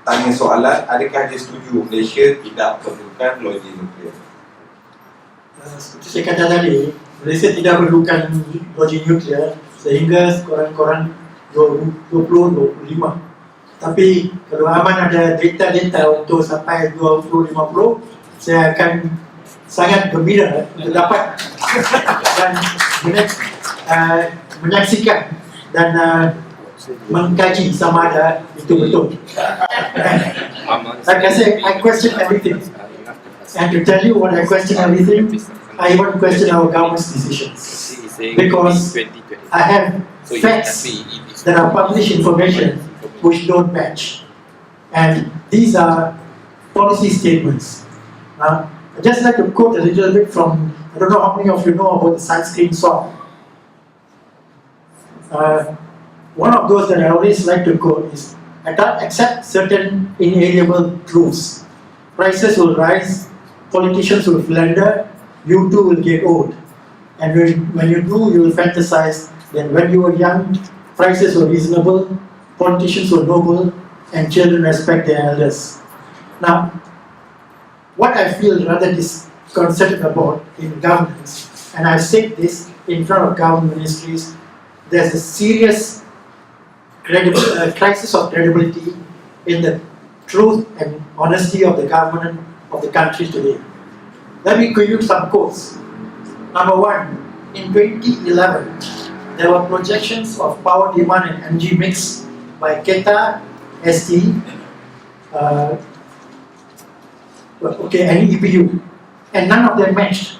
tanya soalan, adakah dia setuju Malaysia tidak perlukan loji nuklear? Seperti saya kata tadi, Malaysia tidak perlukan loji nuklear sehingga korang-korang 2025. Tapi kalau Aman ada data-data untuk sampai 2050, saya akan sangat gembira untuk dapat dan menyaksikan dan mengkaji sama ada itu betul. Like I said, I question everything. And to tell you what I question everything, I even question our government's decisions. Because I have facts that are published information which don't match. And these are policy statements. I'd just like to quote a little bit from, I don't know how many of you know about the sunscreen song. One of those that I always like to quote is, I can't accept certain inalienable truths. Prices will rise, politicians will philander, you too will get old. And when you do, you will fantasize that when you were young, prices were reasonable, politicians were noble, and children respect their elders. Now, what I feel rather disconcerted about in governance, and I've said this in front of government ministries, there's a serious crisis of credibility in the truth and honesty of the government of the country today. Let me give you some quotes. Number one, in 2011, there were projections of power demand and energy mix by Kekal, ST, and EPU, and none of them matched.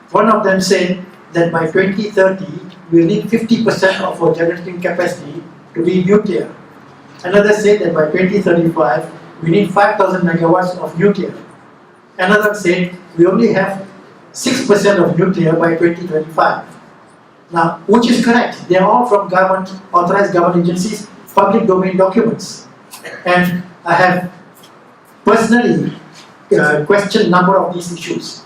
One of them said that by 2030, we need 50% of our generating capacity to be nuclear. Another said that by 2035, we need 5,000 megawatts of nuclear. Another said we only have 6% of nuclear by 2025. Now, which is correct? They are all from government, authorized government agencies, public domain documents. And I have personally questioned a number of these issues.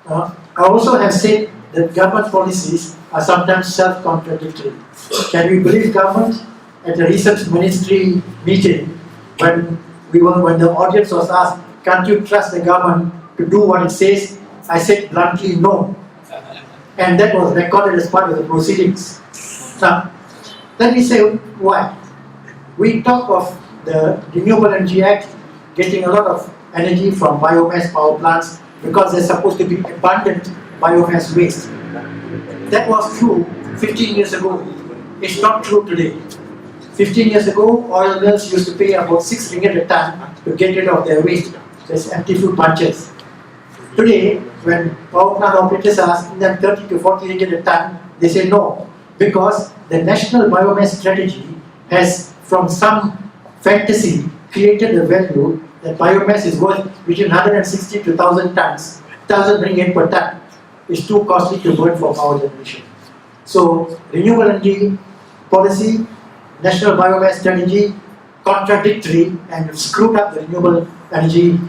I also have said that government policies are sometimes self-contradictory. Can we believe government? At a recent ministry meeting, when the audience was asked, can't you trust the government to do what it says? I said bluntly, no. And that was recorded as part of the proceedings. Now, let me say why. We talk of the Renewable Energy Act getting a lot of energy from biomass power plants because there's supposed to be abundant biomass waste. That was true 15 years ago. It's not true today. 15 years ago, oil mills used to pay about 6 ringgit a ton to get rid of their waste. There's empty food bunches. Today, when power plant operators are asking them 30 to 40 ringgit a ton, they say no, because the national biomass strategy has, from some fantasy, created a value that biomass is worth between 160 to 1,000 tons, 1,000 ringgit per ton. It's too costly to burn for power generation. So, renewable energy policy, national biomass strategy, contradictory and screwed up the renewable energy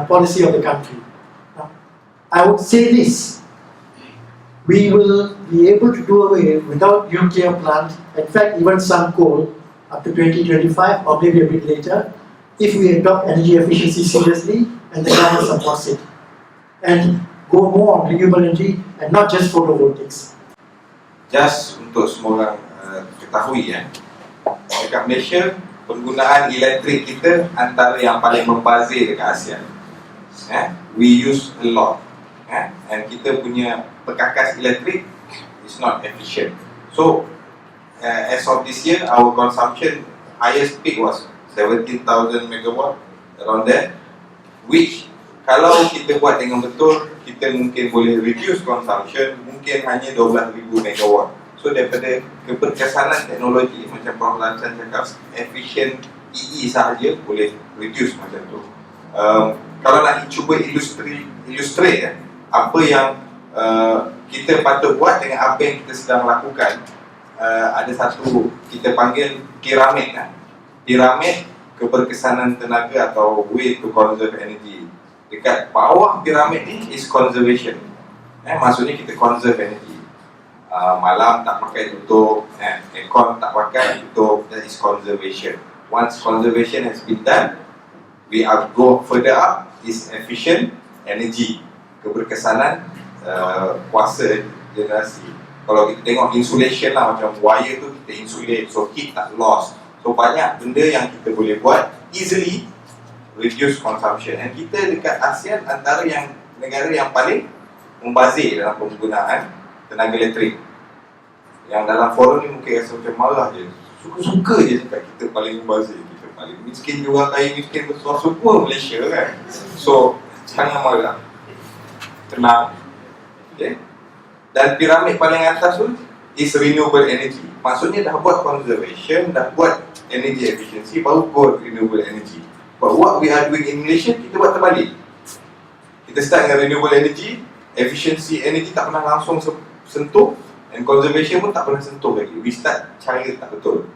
policy of the country. Now, I would say this, we will be able to do away without nuclear plant, in fact even some coal, up to 2025 or maybe a bit later, if we adopt energy efficiency seriously and the government supports it. And go more on renewable energy and not just photovoltaics. Just untuk semua orang ketahui ya, dekat Malaysia, penggunaan elektrik kita antara yang paling membazir dekat ASEAN. We use a lot. And kita punya perkakas elektrik is not efficient. So, as of this year, our consumption highest peak was 17,000 megawatt, around there, which kalau kita buat dengan betul, kita mungkin boleh reduce consumption mungkin hanya 12,000 megawatt. So daripada keberkesanan teknologi, macam Prof. Lansan cakap, efficient EE sahaja boleh reduce macam tu. Kalau nak cuba illustrate apa yang kita patut buat dengan apa yang kita sedang lakukan, ada satu kita panggil piramid. Piramid keberkesanan tenaga atau way to conserve energy. Dekat bawah piramid ni is conservation. Maksudnya kita conserve energy. Malam tak pakai tutup, aircon tak pakai tutup, that is conservation. once conservation has been done, we are go further up is efficient energy, keberkesanan kuasa generasi. Kalau kita tengok insulation lah, macam wire tu kita insulate, so heat tak lost. So banyak benda yang kita boleh buat easily reduce consumption. Dan kita dekat ASEAN antara yang negara yang paling membazir dalam penggunaan tenaga elektrik. Yang dalam forum ni mungkin rasa macam marah je, suka-suka je cakap kita paling membazir, kita paling miskin, orang kaya miskin bersuara semua Malaysia kan. So jangan marah, tenang, okay? Dan piramid paling atas tu is renewable energy. Maksudnya dah buat conservation, dah buat energy efficiency, baru buat renewable energy. But what we are doing in Malaysia, kita buat terbalik. Kita start dengan renewable energy, efficiency energy tak pernah langsung sentuh, and conservation pun tak pernah sentuh lagi. We start cara tak betul.